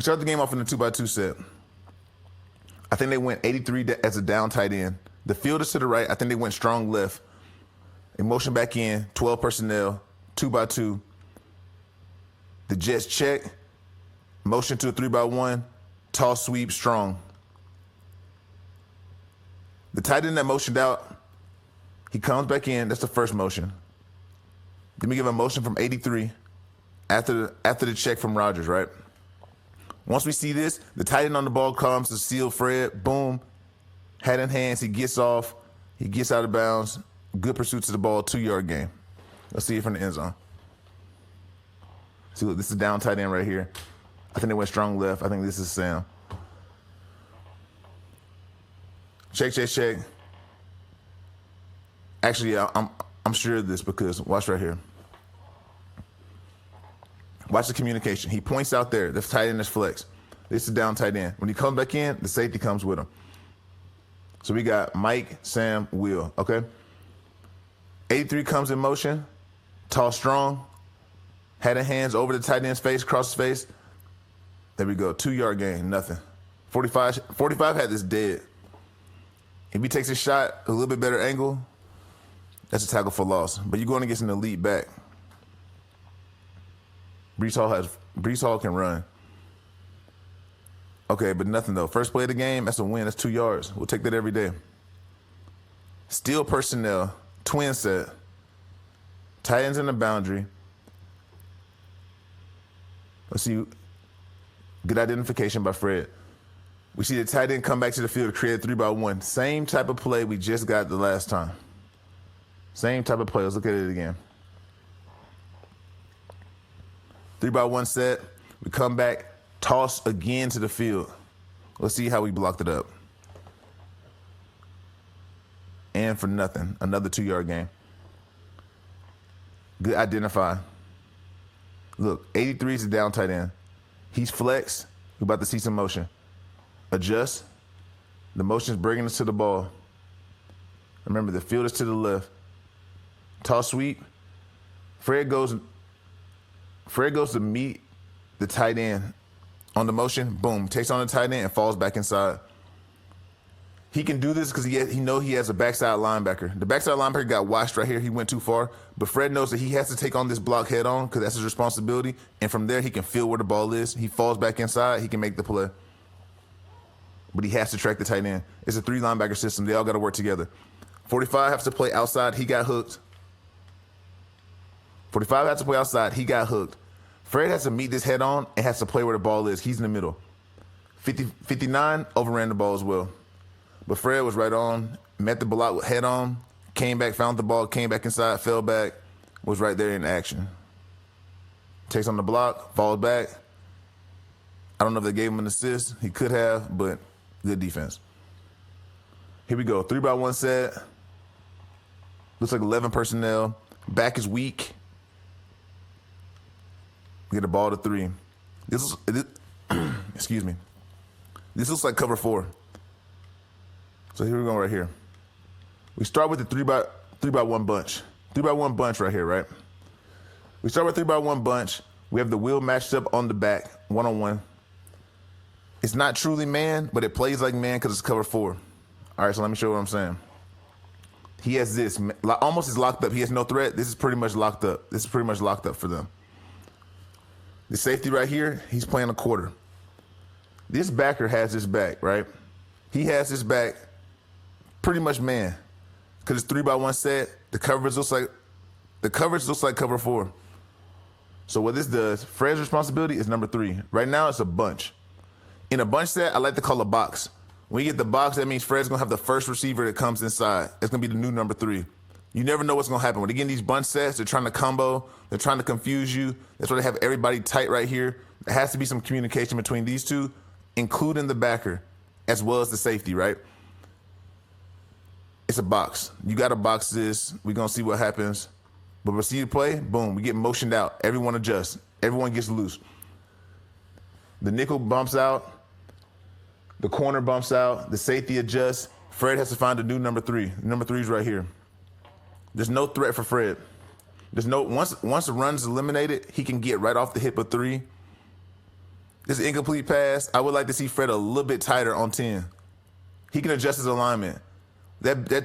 We started the game off in the 2x2 set. I think they went 83 as a down tight end. The field is to the right. I think they went strong left. They motion back in, 12 personnel, 2x2. The Jets check, motion to a 3x1, toss sweep, strong. The tight end that motioned out, he comes back in. That's the first motion. Then we give a motion from 83 after the check from Rodgers, right? Once we see this, the tight end on the ball comes to seal Fred. Boom. Hat in hands. He gets off. He gets out of bounds. Good pursuit to the ball. 2-yard gain. Let's see it from the end zone. See, look, this is down tight end right here. I think they went strong left. I think this is Sam. Check, check, check. Actually, yeah, I'm sure of this because watch right here. Watch the communication. He points out there. The tight end is flex. This is down tight end. When he comes back in, the safety comes with him. So we got Mike, Sam, Will, okay? 83 comes in motion. Toss strong. Had in hands over the tight end's face, cross his face. There we go. 2-yard gain, nothing. 45 had this dead. If he takes a shot, a little bit better angle, that's a tackle for loss. But you're going against an elite back. Brees Hall can run. Okay, but nothing though. First play of the game, that's a win. That's 2 yards. We'll take that every day. Steel personnel, twin set. Tight ends in the boundary. Let's see. Good identification by Fred. We see the tight end come back to the field to create a 3x1. Same type of play we just got the last time. Same type of play. Let's look at it again. 3x1 set. We come back, toss again to the field. Let's see how we blocked it up. And for nothing, another 2-yard gain. Good identify. Look, 83 is a down tight end. He's flex. We're about to see some motion. Adjust. The motion's bringing us to the ball. Remember, the field is to the left. Toss sweep. Fred goes to meet the tight end on the motion. Boom. Takes on the tight end and falls back inside. He can do this because he knows he has a backside linebacker. The backside linebacker got washed right here. He went too far. But Fred knows that he has to take on this block head on because that's his responsibility. And from there, he can feel where the ball is. He falls back inside. He can make the play. But he has to track the tight end. It's a 3 linebacker system. They all got to work together. 45 has to play outside. He got hooked. 45 has to play outside. He got hooked. Fred has to meet this head on and has to play where the ball is. He's in the middle. 59 overran the ball as well. But Fred was right on, met the block head on, came back, found the ball, came back inside, fell back, was right there in action. Takes on the block, falls back. I don't know if they gave him an assist. He could have, but good defense. Here we go. 3x1 set. Looks like 11 personnel. Back is weak. We get the ball to 3. Excuse me. This looks like cover 4. So here we go right here. We start with the 3x1 bunch. 3x1 bunch right here, right? We start with 3x1 bunch. We have the wheel matched up on the back, 1-on-1. It's not truly man, but it plays like man because it's cover 4. All right, so let me show you what I'm saying. He has this, almost is locked up. He has no threat. This is pretty much locked up. This is pretty much locked up for them. The safety right here, he's playing a quarter. This backer has his back, right? He has his back pretty much man. Because it's 3x1 set, the coverage looks like cover 4. So what this does, Fred's responsibility is number 3. Right now it's a bunch. In a bunch set, I like to call a box. When you get the box, that means Fred's going to have the first receiver that comes inside. It's going to be the new number 3. You never know what's going to happen. When they get in these bunch sets, they're trying to combo. They're trying to confuse you. That's why they have everybody tight right here. There has to be some communication between these two, including the backer, as well as the safety, right? It's a box. You got to box this. We're going to see what happens. But receive the play, boom, we get motioned out. Everyone adjusts. Everyone gets loose. The nickel bumps out. The corner bumps out. The safety adjusts. Fred has to find a new number 3. Number 3 is right here. There's no threat for Fred. There's no once the run's eliminated, he can get right off the hip of 3. This is an incomplete pass. I would like to see Fred a little bit tighter on 10. He can adjust his alignment. That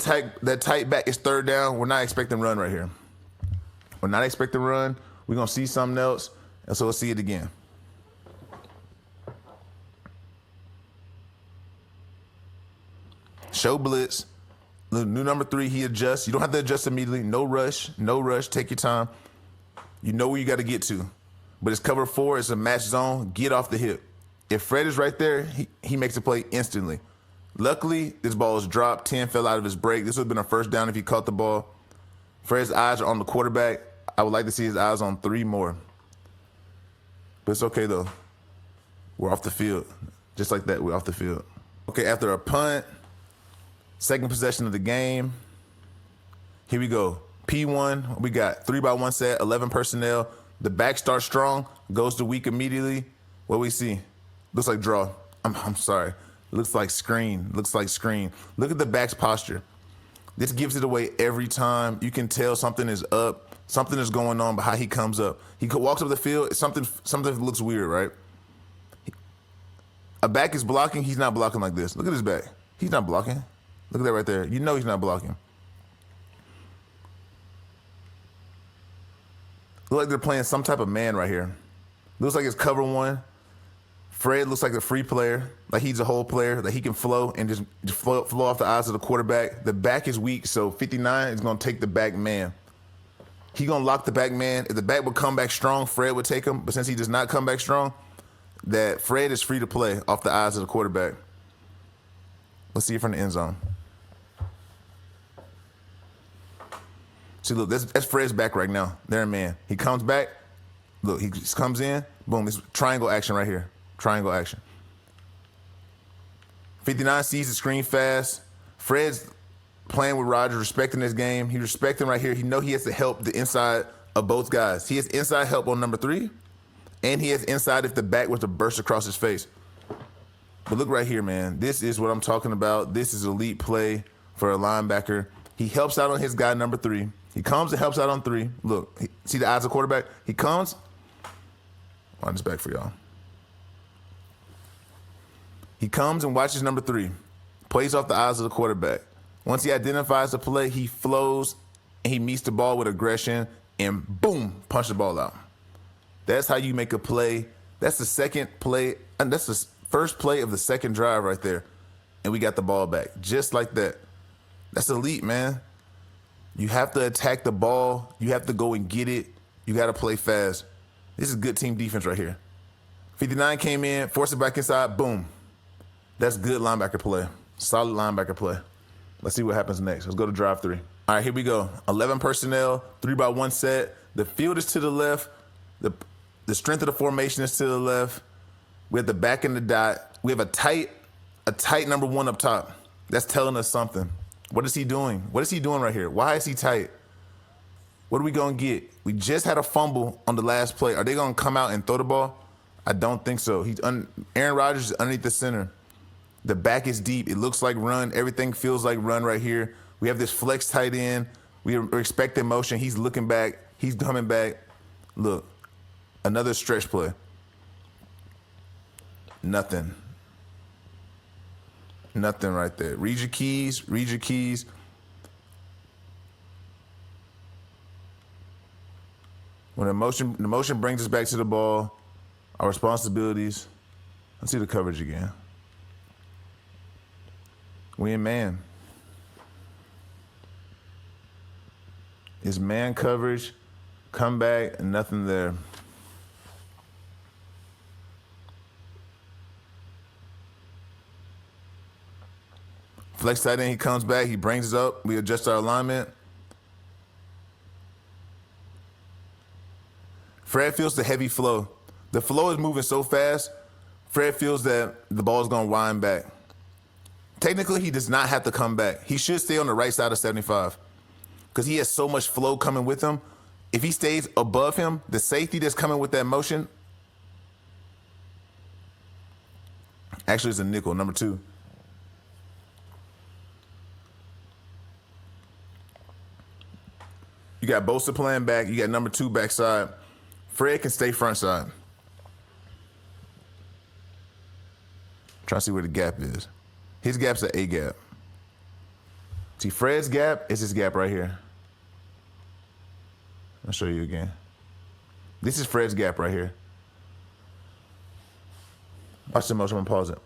tight back is third down. We're not expecting run right here. We're not expecting run. We're going to see something else, and so we'll see it again. Show blitz. New number 3, he adjusts. You don't have to adjust immediately. No rush. No rush. Take your time. You know where you got to get to. But it's cover 4. It's a match zone. Get off the hip. If Fred is right there, he makes a play instantly. Luckily, this ball was dropped. 10 fell out of his break. This would have been a first down if he caught the ball. Fred's eyes are on the quarterback. I would like to see his eyes on 3 more. But it's okay, though. We're off the field. Just like that, we're off the field. Okay, after a punt, second possession of the game. Here we go. P1, we got 3-by-1 set, 11 personnel. The back starts strong, goes to weak immediately. What we see? Looks like draw. I'm sorry. Looks like screen. Looks like screen. Look at the back's posture. This gives it away every time. You can tell something is up. Something is going on by how he comes up. He walks up the field. Something looks weird, right? A back is blocking. He's not blocking like this. Look at his back. He's not blocking. Look at that right there. You know he's not blocking. Look like they're playing some type of man right here. Looks like it's cover 1. Fred looks like a free player, like he's a whole player, that he can flow and just flow off the eyes of the quarterback. The back is weak, so 59 is going to take the back man. He's going to lock the back man. If the back would come back strong, Fred would take him. But since he does not come back strong, that Fred is free to play off the eyes of the quarterback. Let's see it from the end zone. See, look, that's Fred's back right now. There, man. He comes back. Look, he just comes in. Boom, this triangle action right here. Triangle action. 59 sees the screen fast. Fred's playing with Rodgers, respecting this game. He's respecting right here. He know he has to help the inside of both guys. He has inside help on number 3, and he has inside if the back was to burst across his face. But look right here, man. This is what I'm talking about. This is elite play for a linebacker. He helps out on his guy, number 3. He comes and helps out on 3. Look, see the eyes of the quarterback? He comes. On his back for y'all. He comes and watches number 3. Plays off the eyes of the quarterback. Once he identifies the play, he flows and he meets the ball with aggression and boom, punch the ball out. That's how you make a play. That's the second play, and that's the first play of the second drive right there. And we got the ball back. Just like that. That's elite, man. You have to attack the ball. You have to go and get it. You got to play fast. This is good team defense right here. 59 came in, forced it back inside, boom. That's good linebacker play. Solid linebacker play. Let's see what happens next. Let's go to drive 3. All right, here we go. 11 personnel, 3-by-1 set. The field is to the left. The strength of the formation is to the left. We have the back and the dot. We have a tight number 1 up top. That's telling us something. What is he doing? What is he doing right here? Why is he tight? What are we going to get? We just had a fumble on the last play. Are they going to come out and throw the ball? I don't think so. Aaron Rodgers is underneath the center. The back is deep. It looks like run. Everything feels like run right here. We have this flex tight end. We're expecting motion. He's looking back. He's coming back. Look, another stretch play. Nothing. Nothing right there. Read your keys. Read your keys. When the motion brings us back to the ball, our responsibilities. Let's see the coverage again. We in man. It's man coverage. Come back and nothing there. Flex tight end, he comes back, he brings us up, we adjust our alignment. Fred feels the heavy flow. The flow is moving so fast, Fred feels that the ball is going to wind back. Technically, he does not have to come back. He should stay on the right side of 75 because he has so much flow coming with him. If he stays above him, the safety that's coming with that motion, actually it's a nickel, number 2. You got Bosa playing back. You got number 2 backside. Fred can stay front side. Trying to see where the gap is. His gap's an A gap. See, Fred's gap is his gap right here. I'll show you again. This is Fred's gap right here. Watch the motion. I'm gonna pause it.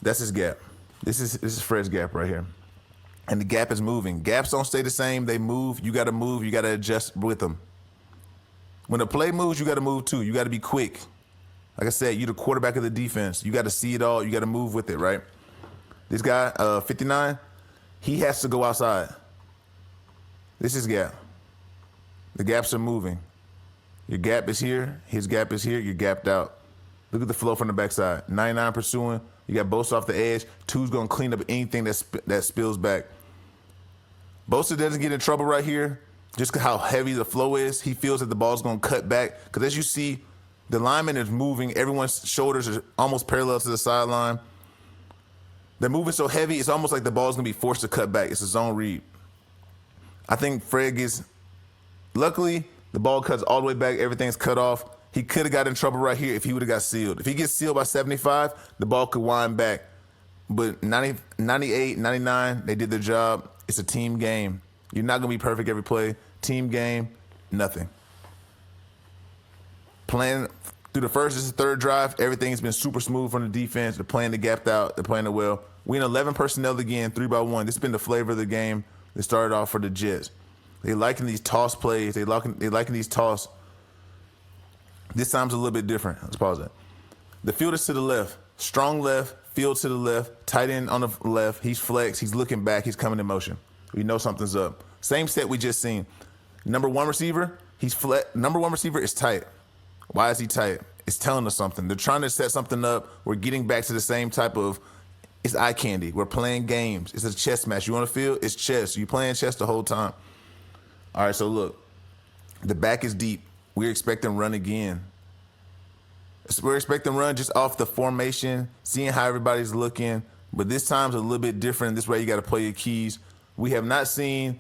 That's his gap. This is Fred's gap right here. And the gap is moving. Gaps don't stay the same. They move. You got to move. You got to adjust with them. When the play moves, you got to move too. You got to be quick. Like I said, you're the quarterback of the defense. You got to see it all. You got to move with it, right? This guy, 59, he has to go outside. This is gap. The gaps are moving. Your gap is here. His gap is here. You're gapped out. Look at the flow from the backside. 99 pursuing. You got Bosa off the edge. 2's going to clean up anything that spills back. Bosa doesn't get in trouble right here just how heavy the flow is. He feels that the ball's going to cut back. Because as you see, the lineman is moving. Everyone's shoulders are almost parallel to the sideline. They're moving so heavy, it's almost like the ball's going to be forced to cut back. It's a zone read. I think Fred gets, luckily, the ball cuts all the way back. Everything's cut off. He could have got in trouble right here if he would have got sealed. If he gets sealed by 75, the ball could wind back. But 90, 98, 99, they did their job. It's a team game. You're not going to be perfect every play. Team game, nothing. Playing through the first and third drive, everything's been super smooth from the defense. They're playing the gapped out. They're playing it well. We in 11 personnel again, 3-by-1. This has been the flavor of the game. They started off for the Jets. They liking these toss plays. They liking these toss. This time's a little bit different. Let's pause that. The field is to the left. Strong left, field to the left, tight end on the left. He's flex. He's looking back. He's coming in motion. We know something's up. Same set we just seen. Number one receiver, he's flex. Number one receiver is tight. Why is he tight? It's telling us something. They're trying to set something up. We're getting back to the same type of, it's eye candy. We're playing games. It's a chess match. You want to feel? It's chess. You playing chess the whole time. All right, so look. The back is deep. We're expecting run again. We're expecting run just off the formation, seeing how everybody's looking. But this time's a little bit different. This way you got to play your keys. We have not seen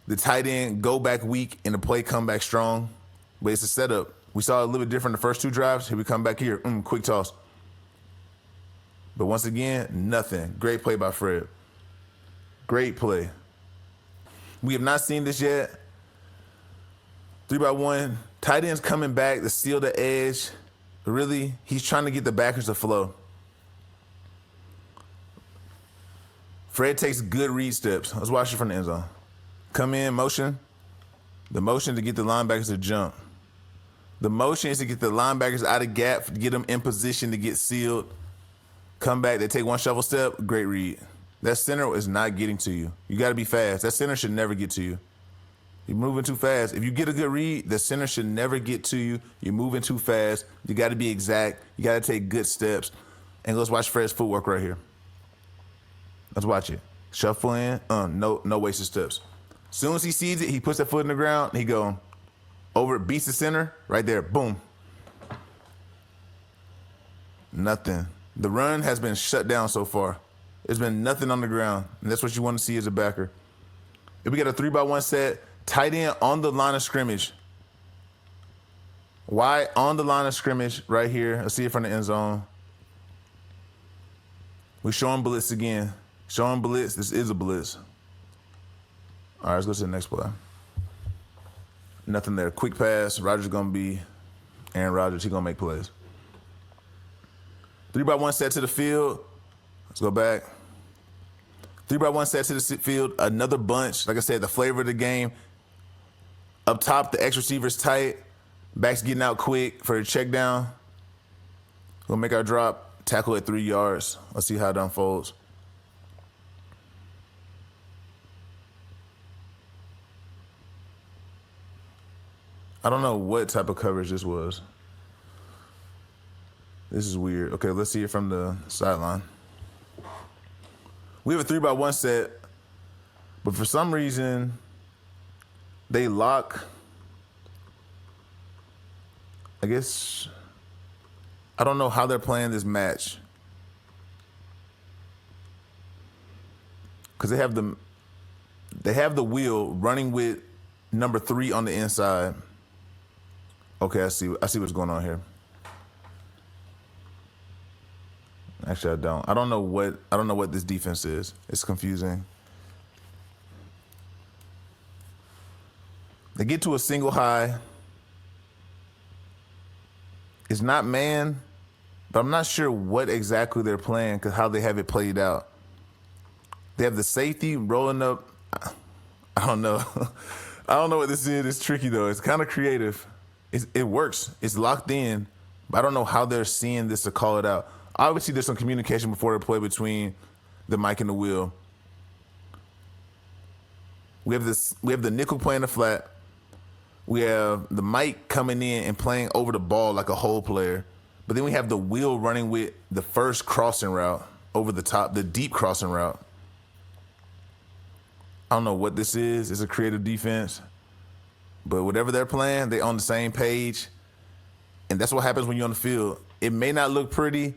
the tight end go back weak and the play come back strong. But it's a setup. We saw it a little bit different the first two drives. Here we come back here. Quick toss. But once again, nothing. Great play by Fred. Great play. We have not seen this yet. 3-by-1. Tight end's coming back to seal the edge. Really, he's trying to get the backers to flow. Fred takes good read steps. Let's watch it from the end zone. Come in, motion. The motion to get the linebackers to jump. The motion is to get the linebackers out of gap, to get them in position to get sealed. Come back, they take one shuffle step, great read. That center is not getting to you. You got to be fast. That center should never get to you. You're moving too fast. If you get a good read, the center should never get to you. You're moving too fast. You got to be exact. You got to take good steps. And let's watch Fred's footwork right here. Let's watch it. Shuffle in. No wasted steps. As soon as he sees it, he puts that foot in the ground. He go over it, beats the center. Right there. Boom. Nothing. The run has been shut down so far. There's been nothing on the ground. And that's what you want to see as a backer. If we get a 3-by-1 set, tight end on the line of scrimmage. Why on the line of scrimmage right here? Let's see it from the end zone. We show him blitz again. Show him blitz. This is a blitz. All right, let's go to the next play. Nothing there. Quick pass. Rodgers going to be Aaron Rodgers. He's going to make plays. 3-by-1 set to the field. Let's go back. 3-by-1 set to the field. Another bunch. Like I said, the flavor of the game. Up top, the X receiver's tight. Back's getting out quick for a check down. We'll make our drop. Tackle at 3 yards. Let's see how it unfolds. I don't know what type of coverage this was. This is weird. Okay, let's see it from the sideline. We have a 3-by-1 set, but for some reason, they lock. I guess, I don't know how they're playing this match. Because they have the wheel running with number 3 on the inside. Okay, I see what's going on here. Actually, I don't. I don't know what this defense is. It's confusing. They get to a single high. It's not man, but I'm not sure what exactly they're playing because how they have it played out. They have the safety rolling up. I don't know. I don't know what this is. It's tricky though. It's kind of creative. It works. It's locked in, but I don't know how they're seeing this to call it out. Obviously, there's some communication before the play between the mic and the wheel. We have the nickel playing the flat. We have the mic coming in and playing over the ball like a hole player. But then we have the wheel running with the first crossing route over the top, the deep crossing route. I don't know what this is. It's a creative defense. But whatever they're playing, they're on the same page. And that's what happens when you're on the field. It may not look pretty.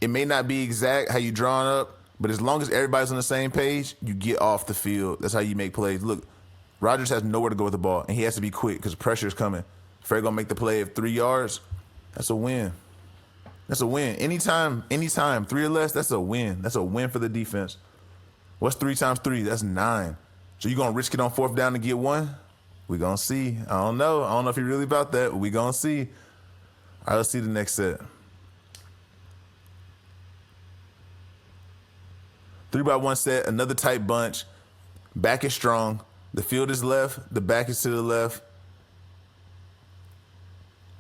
It may not be exact how you drawn up. But as long as everybody's on the same page, you get off the field. That's how you make plays. Look, Rodgers has nowhere to go with the ball, and he has to be quick because pressure is coming. Fred gonna make the play of 3 yards. That's a win. That's a win. Anytime, 3 or less, that's a win. That's a win for the defense. What's 3 times 3? That's 9. So you gonna risk it on 4th down to get 1? We gonna see. I don't know if you're really about that. We gonna see. All right, let's see the next set. 3x1 set, another tight bunch. Back is strong. The field is left. The back is to the left.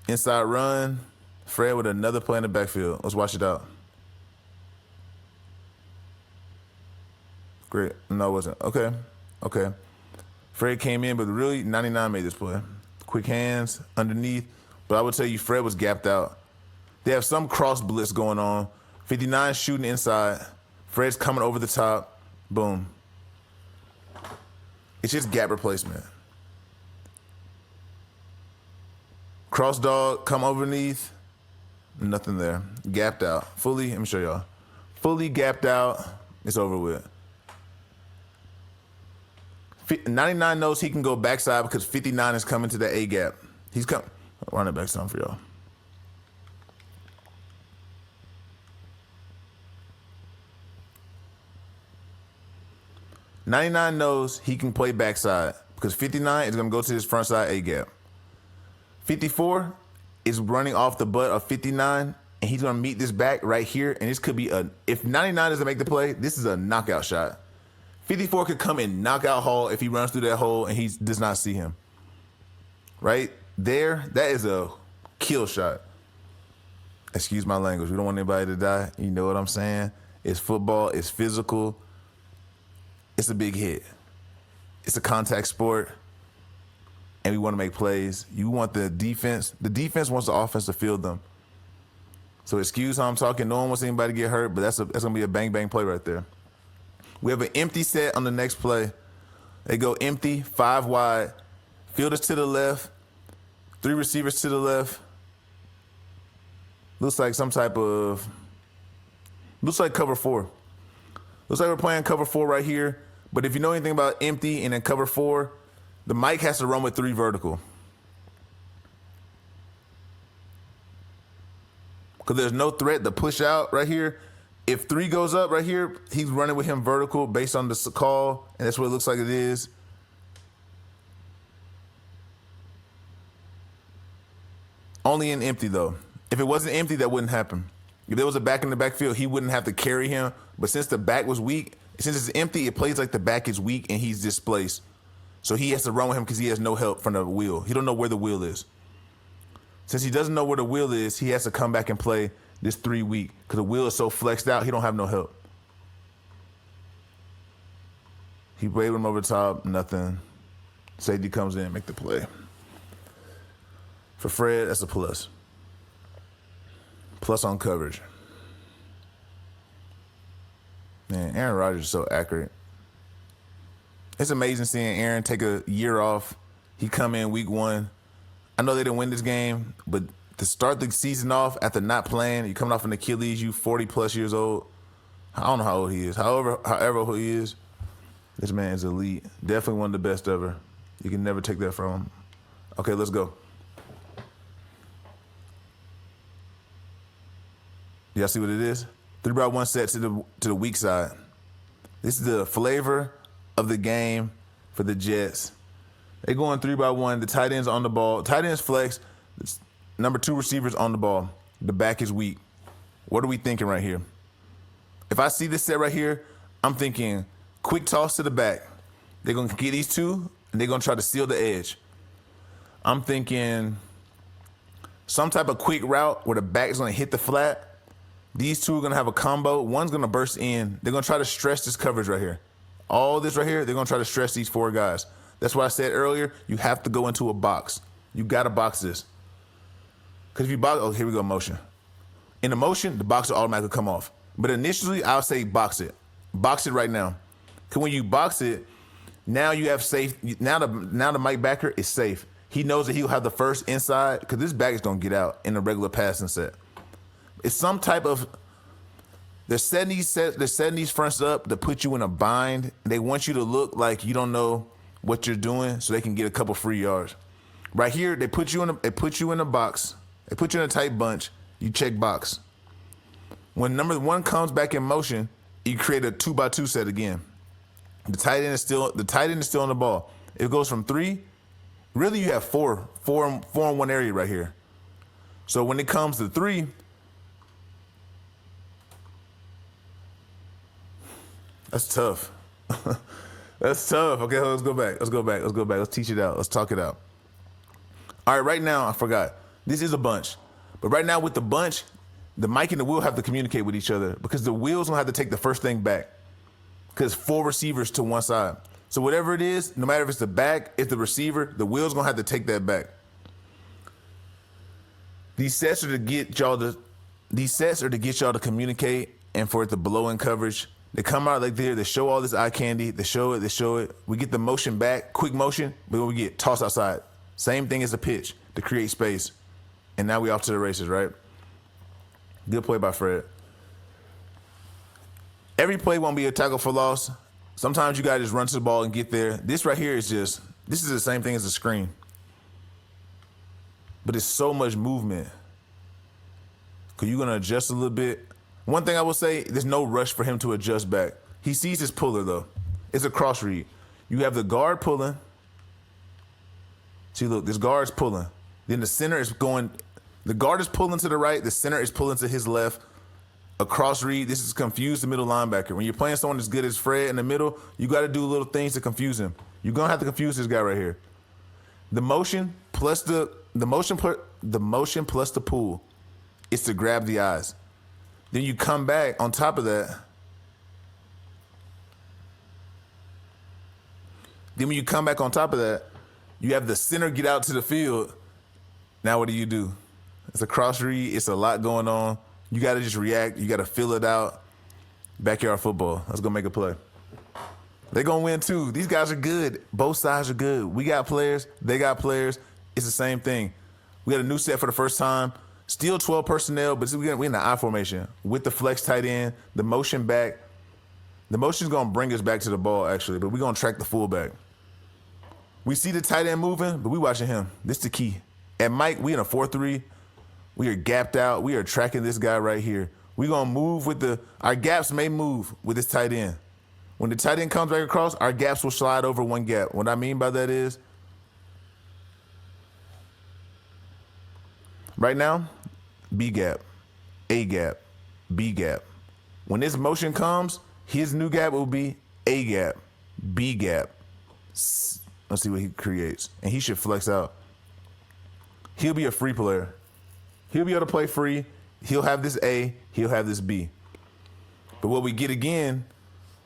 Inside run. Fred with another play in the backfield. Let's watch it out. Great. No, it wasn't. Okay. Fred came in, but really 99 made this play. Quick hands underneath. But I would tell you Fred was gapped out. They have some cross blitz going on. 59 shooting inside. Fred's coming over the top. Boom. It's just gap replacement. Cross dog, come underneath. Nothing there. Gapped out. Fully, let me show y'all. Fully gapped out. It's over with. 99 knows he can go backside because 59 is coming to the A gap. He's coming. I'll run it back some for y'all. '99 knows he can play backside because 59 is going to go to his front side A gap. 54 is running off the butt of 59, and he's going to meet this back right here. And this could be if 99 doesn't make the play, this is a knockout shot. 54 could come in knockout hole if he runs through that hole and he does not see him. Right there, that is a kill shot. Excuse my language. We don't want anybody to die. You know what I'm saying? It's football. It's physical. It's a big hit. It's a contact sport, and we want to make plays. You want the defense. The defense wants the offense to field them. So excuse how I'm talking. No one wants anybody to get hurt, but that's going to be a bang-bang play right there. We have an empty set on the next play. They go empty, 5 wide. Field is to the left. 3 receivers to the left. Looks like cover 4. Looks like we're playing cover 4 right here. But if you know anything about empty and then cover 4, the mic has to run with 3 vertical. Because there's no threat to push out right here. If 3 goes up right here, he's running with him vertical based on the call, and that's what it looks like it is. Only in empty, though. If it wasn't empty, that wouldn't happen. If there was a back in the backfield, he wouldn't have to carry him. But since the back was weak, since it's empty, it plays like the back is weak and he's displaced. So he has to run with him because he has no help from the wheel. He don't know where the wheel is. Since he doesn't know where the wheel is, he has to come back and play this 3 week because the wheel is so flexed out, he don't have no help. He waved him over the top, nothing. Safety comes in, make the play. For Fred, that's a plus. Plus on coverage. Man, Aaron Rodgers is so accurate. It's amazing seeing Aaron take a year off. He come in week 1. I know they didn't win this game, but to start the season off after not playing, you coming off an Achilles, you 40-plus years old. I don't know how old he is. However old he is, this man is elite. Definitely one of the best ever. You can never take that from him. Okay, let's go. Y'all see what it is? 3-by-1 set to the weak side. This is the flavor of the game for the Jets. They going 3-by-1. The tight end's on the ball. Tight end's flex. Number 2 receivers on the ball. The back is weak. What are we thinking right here? If I see this set right here, I'm thinking quick toss to the back. They're going to get these two, and they're going to try to seal the edge. I'm thinking some type of quick route where the back is going to hit the flat. These two are going to have a combo. One's going to burst in. They're going to try to stretch this coverage right here. All this right here, they're going to try to stretch these 4 guys. That's why I said earlier, you have to go into a box. You got to box this. Because if you box, oh, here we go, motion. In the motion, the box will automatically come off. But initially, I'll say box it. Box it right now. Because when you box it, now you have safe. Now the Mike backer is safe. He knows that he'll have the first inside because this back is going to get out in a regular passing set. It's some type of they're setting these fronts up to put you in a bind. They want you to look like you don't know what you're doing so they can get a couple free yards. Right here, they put you in a box. They put you in a tight bunch. You check box. When number 1 comes back in motion, you create a 2-by-2 set again. The tight end is still on the ball. It goes from 3. Really, you have four in one area right here. So when it comes to 3, that's tough. That's tough. Okay, let's go back. Let's teach it out. Let's talk it out. All right, right now, I forgot. This is a bunch. But right now with the bunch, the Mike and the Will have to communicate with each other because the Will's going to have to take the first thing back because 4 receivers to one side. So whatever it is, no matter if it's the back, if the receiver, the Will's going to have to take that back. These sets are to get y'all to communicate and for it to blow in coverage. They come out like they show all this eye candy. They show it. We get the motion back, quick motion, but we get tossed outside. Same thing as a pitch to create space. And now we off to the races, right? Good play by Fred. Every play won't be a tackle for loss. Sometimes you got to just run to the ball and get there. This right here is this is the same thing as a screen. But it's so much movement. Because you're going to adjust a little bit. One thing I will say, there's no rush for him to adjust back. He sees his puller, though. It's a cross read. You have the guard pulling. See, look, this guard's pulling. Then the center is going. The guard is pulling to the right. The center is pulling to his left. A cross read. This is confused the middle linebacker. When you're playing someone as good as Fred in the middle, you got to do little things to confuse him. You're going to have to confuse this guy right here. The motion plus the motion plus the pull is to grab the eyes. Then you come back on top of that. Then when you come back on top of that, you have the center get out to the field. Now what do? It's a cross read. It's a lot going on. You got to just react. You got to fill it out. Backyard football. Let's go make a play. They're going to win too. These guys are good. Both sides are good. We got players. They got players. It's the same thing. We got a new set for the first time. Still 12 personnel, but we're in the I formation with the flex tight end, the motion back. The motion is going to bring us back to the ball, actually, but we're going to track the fullback. We see the tight end moving, but we watching him. This is the key. At Mike, we in a 4-3. We are gapped out. We are tracking this guy right here. We're going to move with our gaps may move with this tight end. When the tight end comes back across, our gaps will slide over one gap. What I mean by that is, right now, B gap, A gap, B gap. When this motion comes, his new gap will be A gap, B gap. Let's see what he creates. And he should flex out. He'll be a free player. He'll be able to play free. He'll have this A. He'll have this B. But what we get again,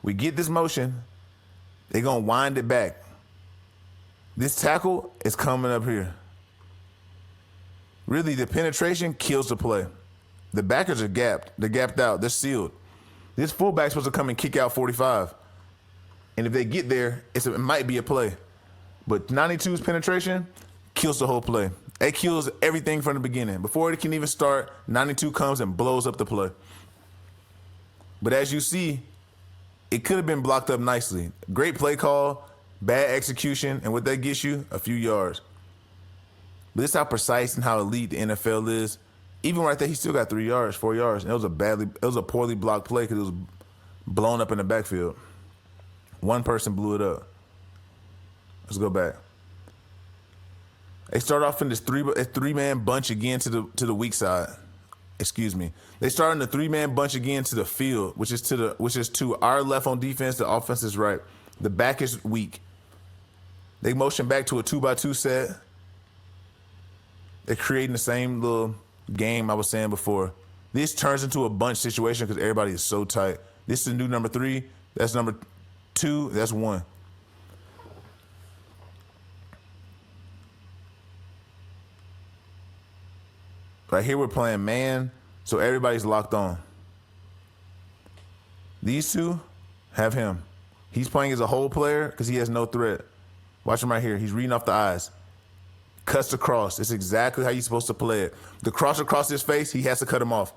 we get this motion. They're going to wind it back. This tackle is coming up here. Really, the penetration kills the play. The backers are gapped. They're gapped out. They're sealed. This fullback's supposed to come and kick out 45. And if they get there, it might be a play. But 92's penetration kills the whole play. It kills everything from the beginning. Before it can even start, 92 comes and blows up the play. But as you see, it could have been blocked up nicely. Great play call, bad execution, and what that gets you, a few yards. But this is how precise and how elite the NFL is. Even right there, he still got 3 yards, 4 yards. And it was a poorly blocked play because it was blown up in the backfield. One person blew it up. Let's go back. They start off in this three-man bunch again to the weak side. Excuse me. They start in the 3-man bunch again to the field, which is to our left on defense. The offense is right. The back is weak. They motion back to a 2-by-2 set. They're creating the same little game I was saying before. This turns into a bunch situation because everybody is so tight. This is the new number 3. That's number 2. That's 1. Right here we're playing man, so everybody's locked on. These two have him. He's playing as a whole player because he has no threat. Watch him right here. He's reading off the eyes. Cuts across. It's exactly how you're supposed to play it. The cross across his face, he has to cut him off.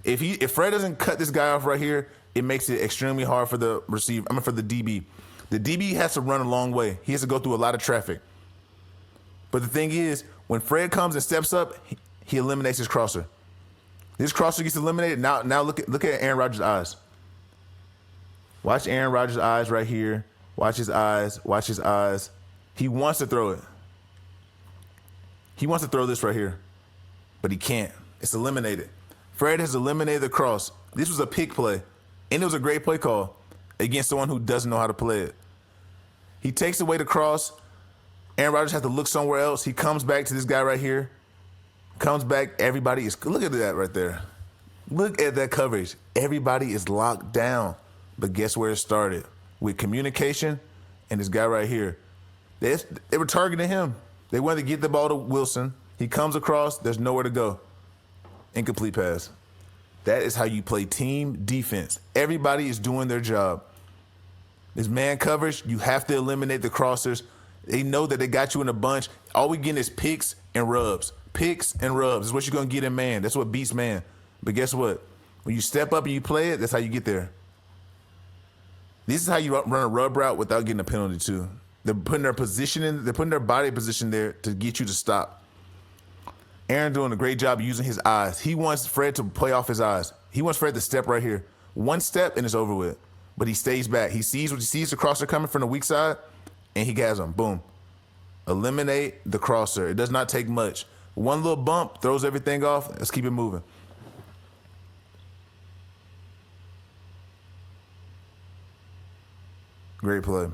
If Fred doesn't cut this guy off right here, it makes it extremely hard for the receiver. For the DB. The DB has to run a long way. He has to go through a lot of traffic. But the thing is, when Fred comes and steps up, he eliminates his crosser. This crosser gets eliminated. Now look at Aaron Rodgers' eyes. Watch Aaron Rodgers' eyes right here. Watch his eyes. Watch his eyes. He wants to throw it. He wants to throw this right here, but he can't. It's eliminated. Fred has eliminated the cross. This was a pick play, and it was a great play call against someone who doesn't know how to play it. He takes away the cross. Aaron Rodgers has to look somewhere else. He comes back to this guy right here. Comes back. Everybody is, look at that right there. Look at that coverage. Everybody is locked down. But guess where it started? With communication and this guy right here. They were targeting him. They wanted to get the ball to Wilson. He comes across. There's nowhere to go. Incomplete pass. That is how you play team defense. Everybody is doing their job. This man coverage, you have to eliminate the crossers. They know that they got you in a bunch. All we getting is picks and rubs. Picks and rubs is what you're going to get in man. That's what beats man. But guess what? When you step up and you play it, that's how you get there. This is how you run a rub route without getting a penalty too. They're putting their position in, they're putting their body position there to get you to stop. Aaron doing a great job using his eyes. He wants Fred to play off his eyes. He wants Fred to step right here. One step and it's over with. But he stays back. He sees the crosser coming from the weak side and he has him. Boom. Eliminate the crosser. It does not take much. One little bump throws everything off. Let's keep it moving. Great play.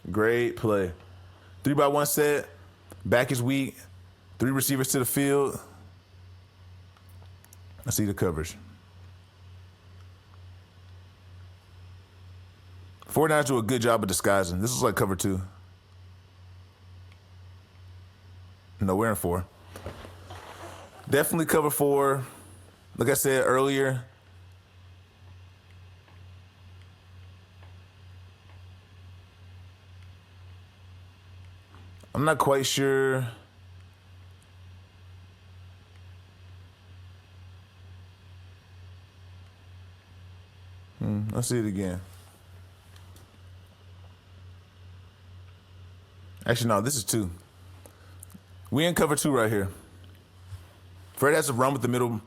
Great play. 3-by-1 set. Back is weak. 3 receivers to the field. I see the coverage. 49ers do a good job of disguising. This is like cover 2. No, we're in 4. Definitely cover 4. Like I said earlier, I'm not quite sure. Let's see it again. Actually, no, this is 2. We in cover 2 right here. Fred has to run with the middle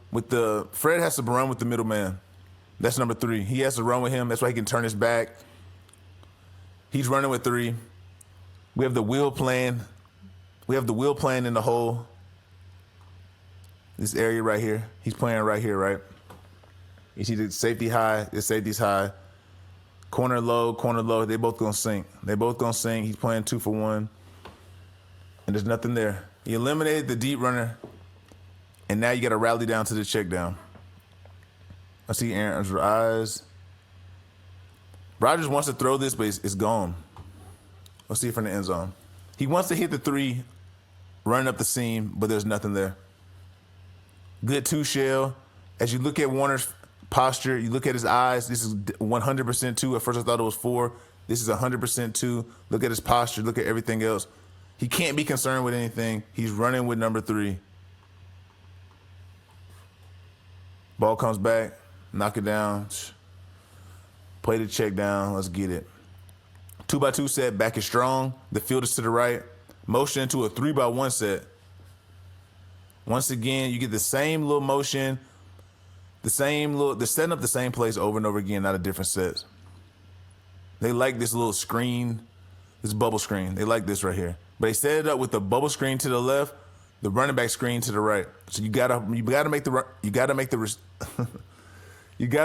Fred has to run with the middleman. That's number 3. He has to run with him. That's why he can turn his back. He's running with 3. We have the wheel playing. We have the wheel playing in the hole. This area right here. He's playing right here, right? You see the safety high. The safety's high. Corner low, corner low. They both gonna sink. They both gonna sink. He's playing 2 for 1. And there's nothing there. He eliminated the deep runner. And now you got to rally down to the check down. I see Aaron's eyes. Rodgers wants to throw this, but it's gone. Let's see it from the end zone. He wants to hit the 3, running up the seam, but there's nothing there. Good 2 shell. As you look at Warner's posture, you look at his eyes. This is 100% 2. At first I thought it was 4. This is 100% 2. Look at his posture. Look at everything else. He can't be concerned with anything. He's running with number 3. Ball comes back, knock it down, play the check down, let's get it. 2-by-2 set, back is strong, the field is to the right, motion into a 3-by-1 set. Once again, you get the same little motion, they're setting up the same place over and over again, out of different sets. They like this little screen, this bubble screen. They like this right here. But they set it up with the bubble screen to the left, the running back screen to the right. So you gotta make the you gotta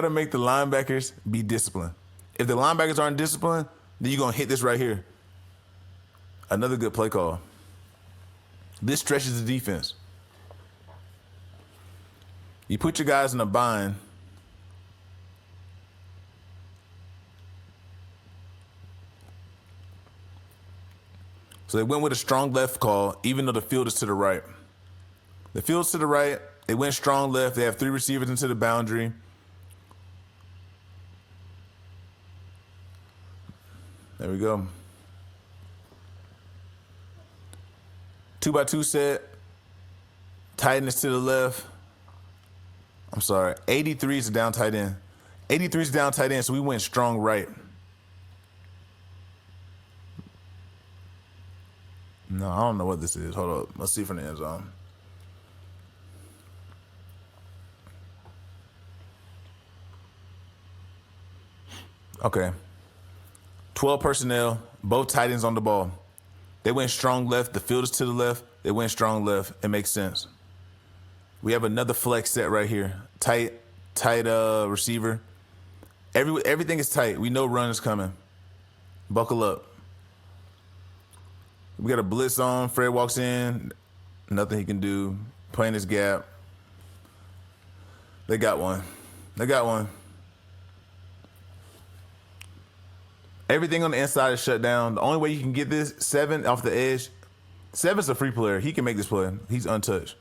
make the linebackers be disciplined. If the linebackers aren't disciplined, then you're gonna hit this right here. Another good play call. This stretches the defense. You put your guys in a bind. So they went with a strong left call, even though the field is to the right. The field's to the right. They went strong left. They have 3 receivers into the boundary. There we go. 2x2 set. Tight end is to the left. I'm sorry. 83 is a down tight end. 83 is down tight end, so we went strong right. No, I don't know what this is. Hold up. Let's see from the end zone. Okay. 12 personnel, both tight ends on the ball. They went strong left. The field is to the left. They went strong left. It makes sense. We have another flex set right here. Tight receiver. Everything is tight. We know run is coming. Buckle up. We got a blitz on. Fred walks in. Nothing he can do. Playing his gap. They got one. Everything on the inside is shut down. The only way you can get this, 7 off the edge. 7's a free player. He can make this play. He's untouched.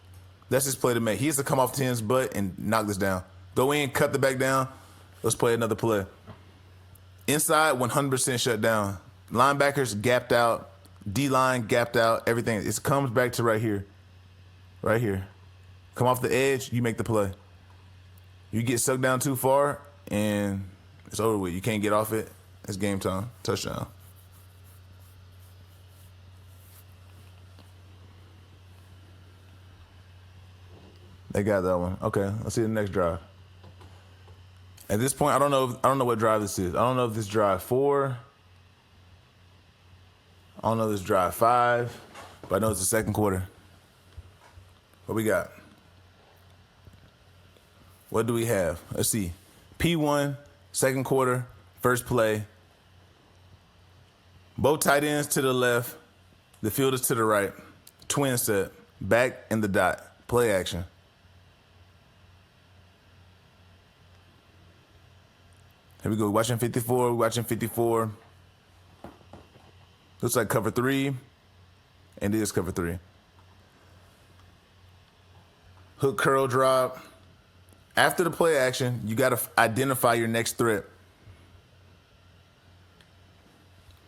That's his play to make. He has to come off 10's butt and knock this down. Go in, cut the back down. Let's play another play. Inside, 100% shut down. Linebackers gapped out. D-line gapped out. Everything. It comes back to right here. Right here. Come off the edge, you make the play. You get sucked down too far, and it's over with. You can't get off it. It's game time. Touchdown. They got that one. Okay, let's see the next drive. At this point, I don't know what drive this is. I don't know if this is drive 4. I don't know if this is drive 5, but I know it's the second quarter. What we got? What do we have? Let's see. P1, second quarter, first play. Both tight ends to the left. The field is to the right. Twin set. Back in the dot. Play action. Here we go. We're watching 54. Looks like cover 3. And it is cover 3. Hook curl drop. After the play action, you got to identify your next threat.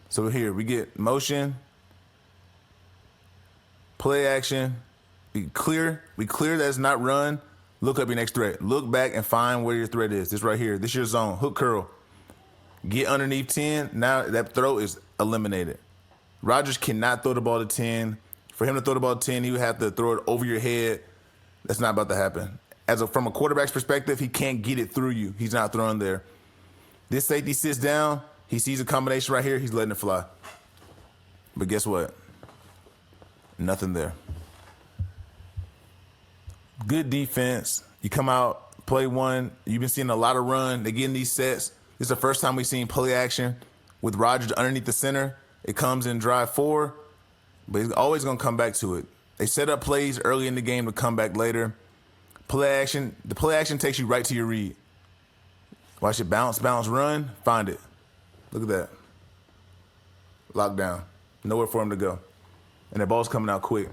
So here we get motion, play action. We clear that it's not run. Look up your next threat. Look back and find where your threat is. This right here. This is your zone. Hook curl. Get underneath 10. Now that throw is eliminated. Rodgers cannot throw the ball to 10. For him to throw the ball to 10, he would have to throw it over your head. That's not about to happen. From a quarterback's perspective, he can't get it through you. He's not throwing there. This safety sits down. He sees a combination right here. He's letting it fly. But guess what? Nothing there. Good defense. You come out, play one. You've been seeing a lot of run. They get in these sets. This is the first time we've seen play action with Rodgers underneath the center. It comes in drive 4, but he's always going to come back to it. They set up plays early in the game to come back later. Play action. The play action takes you right to your read. Watch it bounce, run, find it. Look at that. Lockdown. Nowhere for him to go. And the ball's coming out quick.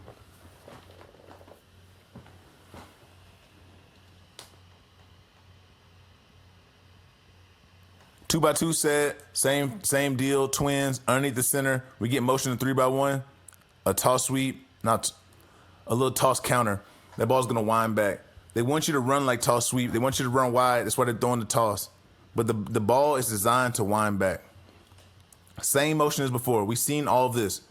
Two by two set, same deal, twins, underneath the center. We get motion to 3x1, a toss sweep, not a little toss counter. That ball's gonna wind back. They want you to run like toss sweep. They want you to run wide. That's why they're throwing the toss. But the ball is designed to wind back. Same motion as before. We've seen all of this.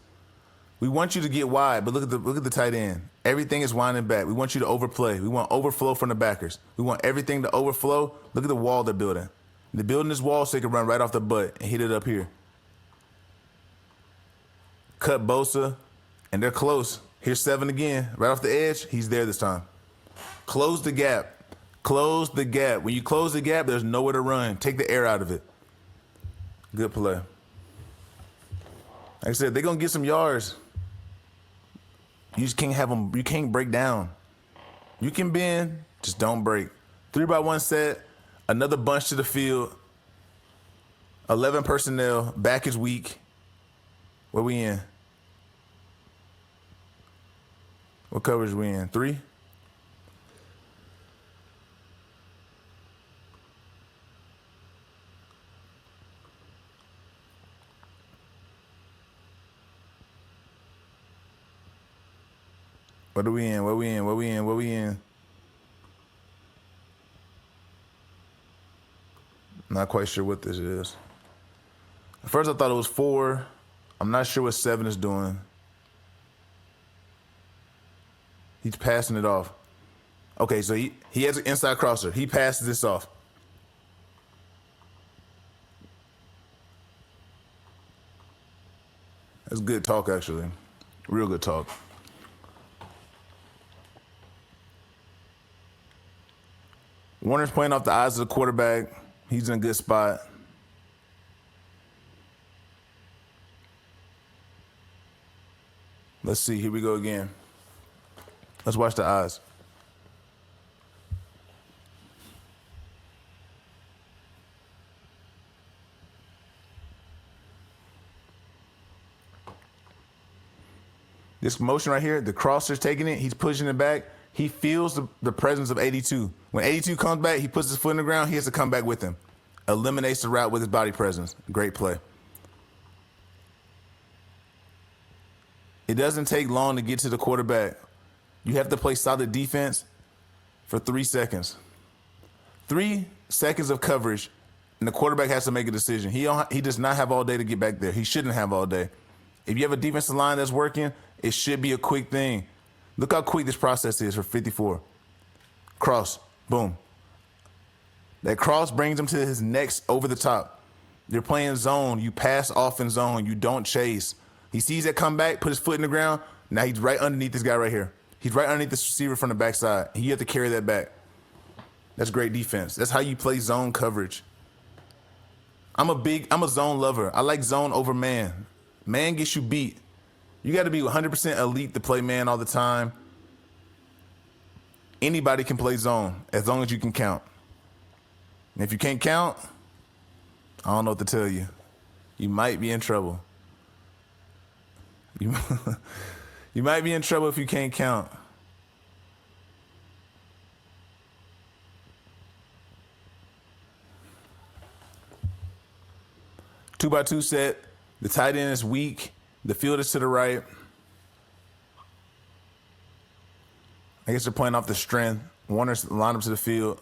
We want you to get wide, but look at the tight end. Everything is winding back. We want you to overplay. We want overflow from the backers. We want everything to overflow. Look at the wall they're building. They're building this wall so they can run right off the butt and hit it up here. Cut Bosa, and they're close. Here's 7 again. Right off the edge, he's there this time. Close the gap. Close the gap. When you close the gap, there's nowhere to run. Take the air out of it. Good play. Like I said, they're going to get some yards. You just can't have them. You can't break down. You can bend, just don't break. 3-by-1 set, another bunch to the field. 11 personnel, back is weak. Where we in? What coverage we in? 3? What are we in? What we in? What we in? What we in? Not quite sure what this is. At first I thought it was 4. I'm not sure what 7 is doing. He's passing it off. Okay, so he has an inside crosser. He passes this off. That's good talk, actually. Real good talk. Warner's playing off the eyes of the quarterback. He's in a good spot. Let's see. Here we go again. Let's watch the eyes. This motion right here, the crosser's taking it. He's pushing it back. He feels the presence of 82. When 82 comes back, he puts his foot in the ground. He has to come back with him. Eliminates the route with his body presence. Great play. It doesn't take long to get to the quarterback. You have to play solid defense for 3 seconds. 3 seconds of coverage, and the quarterback has to make a decision. He does not have all day to get back there. He shouldn't have all day. If you have a defensive line that's working, it should be a quick thing. Look how quick this process is for 54. Cross, boom. That cross brings him to his next over the top. You're playing zone. You pass off in zone. You don't chase. He sees that come back, put his foot in the ground. Now he's right underneath this guy right here. He's right underneath this receiver from the backside. You have to carry that back. That's great defense. That's how you play zone coverage. I'm a zone lover. I like zone over man. Man gets you beat. You got to be 100% elite to play man all the time. Anybody can play zone as long as you can count. And if you can't count, I don't know what to tell you. You might be in trouble. You might be in trouble if you can't count. Two-by-two set. The tight end is weak. The field is to the right. I guess they're playing off the strength. Warner's line up to the field.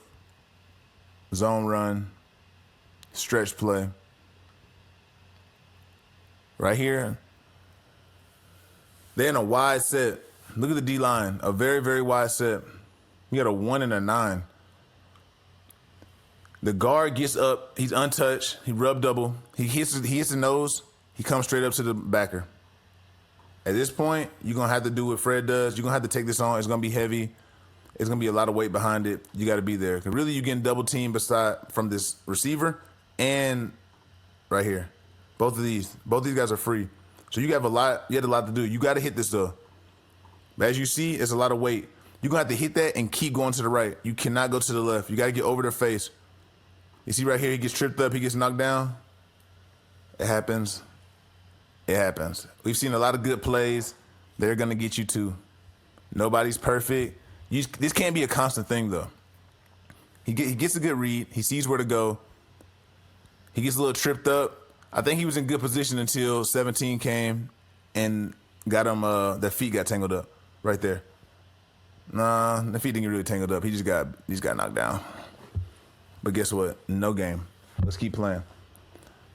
Zone run. Stretch play. Right here. They're in a wide set. Look at the D-line. A very, very wide set. You got a 1 and a 9. The guard gets up. He's untouched. He rub double. He hits the nose. He comes straight up to the backer. At this point, you're going to have to do what Fred does. You're going to have to take this on. It's going to be heavy. It's going to be a lot of weight behind it. You got to be there. Because really, you're getting double teamed from this receiver and right here. Both of these guys are free. So you had a lot to do. You got to hit this, though. But as you see, it's a lot of weight. You're going to have to hit that and keep going to the right. You cannot go to the left. You got to get over their face. You see right here, he gets tripped up. He gets knocked down. It happens. It happens. We've seen a lot of good plays. They're going to get you too. Nobody's perfect. This can't be a constant thing, though. He gets a good read. He sees where to go. He gets a little tripped up. I think he was in good position until 17 came and got him. Their feet got tangled up right there. Nah, the feet didn't get really tangled up. He just got knocked down. But guess what? No game. Let's keep playing.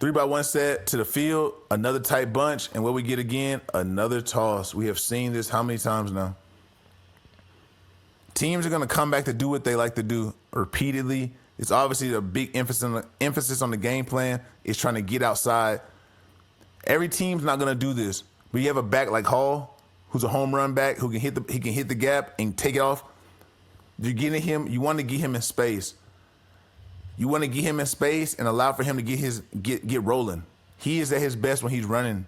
3-by-1 set to the field, another tight bunch, and what we get again, another toss. We have seen this how many times now? Teams are going to come back to do what they like to do repeatedly. It's obviously a big emphasis on the game plan. It's trying to get outside. Every team's not going to do this. But you have a back like Hall, who's a home run back, who can hit the gap and take it off. You're getting him. You want to get him in space. You want to get him in space and allow for him to get rolling. He is at his best when he's running,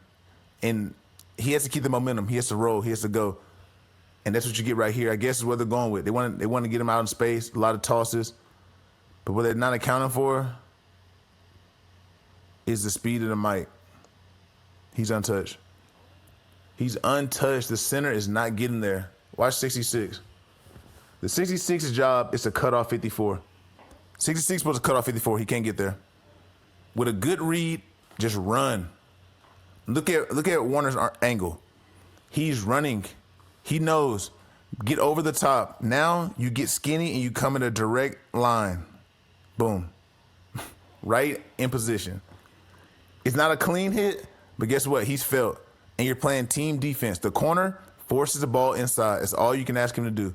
and he has to keep the momentum. He has to roll. He has to go, and that's what you get right here. I guess is what they're going with. They want to get him out in space. A lot of tosses, but what they're not accounting for is the speed of the mic. He's untouched. He's untouched. The center is not getting there. Watch 66. The 66's job is to cut off 54. 66 supposed to cut off 54. He can't get there. With a good read, just run. Look at Warner's angle. He's running. He knows. Get over the top. Now you get skinny and you come in a direct line. Boom. Right in position. It's not a clean hit, but guess what? He's felt. And you're playing team defense. The corner forces the ball inside. That's all you can ask him to do.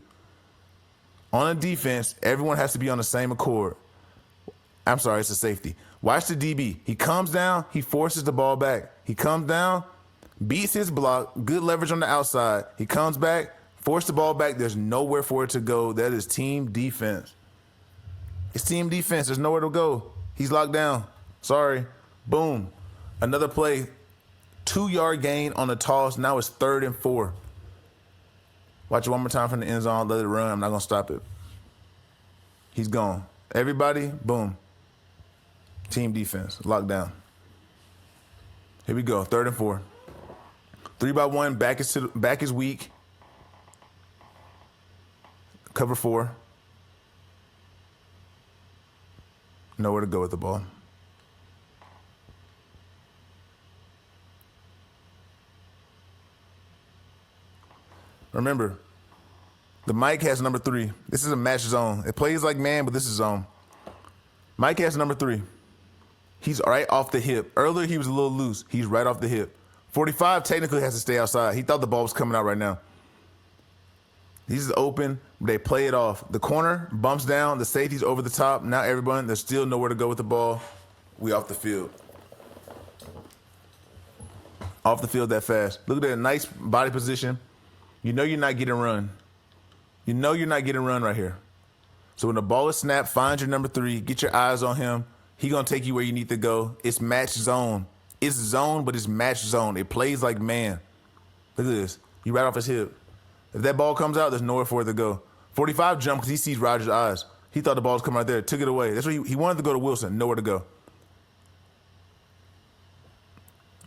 On a defense, everyone has to be on the same accord. I'm sorry, it's a safety. Watch the DB. He comes down, he forces the ball back. He comes down, beats his block, good leverage on the outside. He comes back, force the ball back. There's nowhere for it to go. That is team defense. It's team defense. There's nowhere to go. He's locked down. Sorry. Boom. Another play. 2-yard gain on the toss. Now it's 3rd and 4. Watch it one more time from the end zone. Let it run. I'm not going to stop it. He's gone. Everybody, boom. Team defense. Lockdown. Here we go. 3rd and 4. 3-by-1. Back is weak. Cover 4. Nowhere to go with the ball. Remember, the Mike has number 3. This is a match zone. It plays like man, but this is zone. Mike has number 3. He's right off the hip. Earlier, he was a little loose. He's right off the hip. 45 technically has to stay outside. He thought the ball was coming out right now. He's open. They play it off. The corner bumps down. The safety's over the top. Now everyone, there's still nowhere to go with the ball. We off the field. Off the field that fast. Look at that nice body position. You know you're not getting run. You know you're not getting run right here. So when the ball is snapped, find your number 3. Get your eyes on him. He going to take you where you need to go. It's match zone. It's zone, but it's match zone. It plays like man. Look at this. You right off his hip. If that ball comes out, there's nowhere for it to go. 45 jumped because he sees Rodgers' eyes. He thought the ball was coming right there. Took it away. That's what he wanted to go to Wilson. Nowhere to go.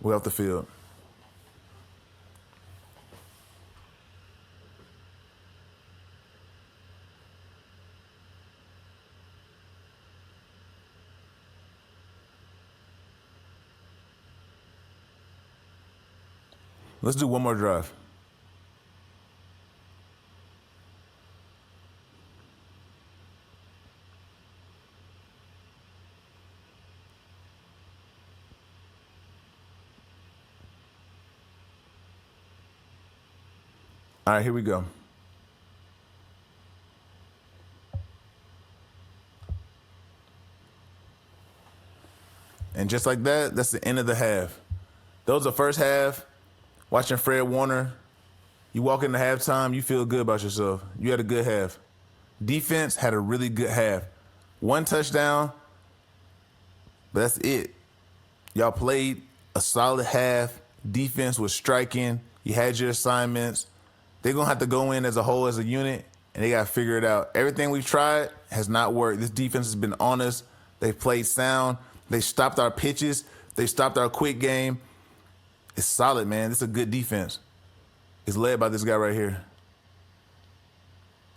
Way off the field. Let's do one more drive. All right, here we go. And just like that, that's the end of the half. That was the first half. Watching Fred Warner, you walk into halftime, you feel good about yourself. You had a good half. Defense had a really good half. 1 touchdown, but that's it. Y'all played a solid half. Defense was striking. You had your assignments. They're going to have to go in as a whole, as a unit, and they got to figure it out. Everything we've tried has not worked. This defense has been on us. They've played sound. They stopped our pitches. They stopped our quick game. It's solid, man. This is a good defense. It's led by this guy right here.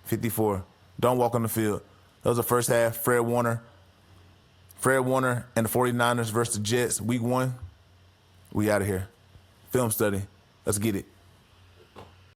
54. Don't walk on the field. That was the first half. Fred Warner and the 49ers versus the Jets. Week 1. We out of here. Film study. Let's get it.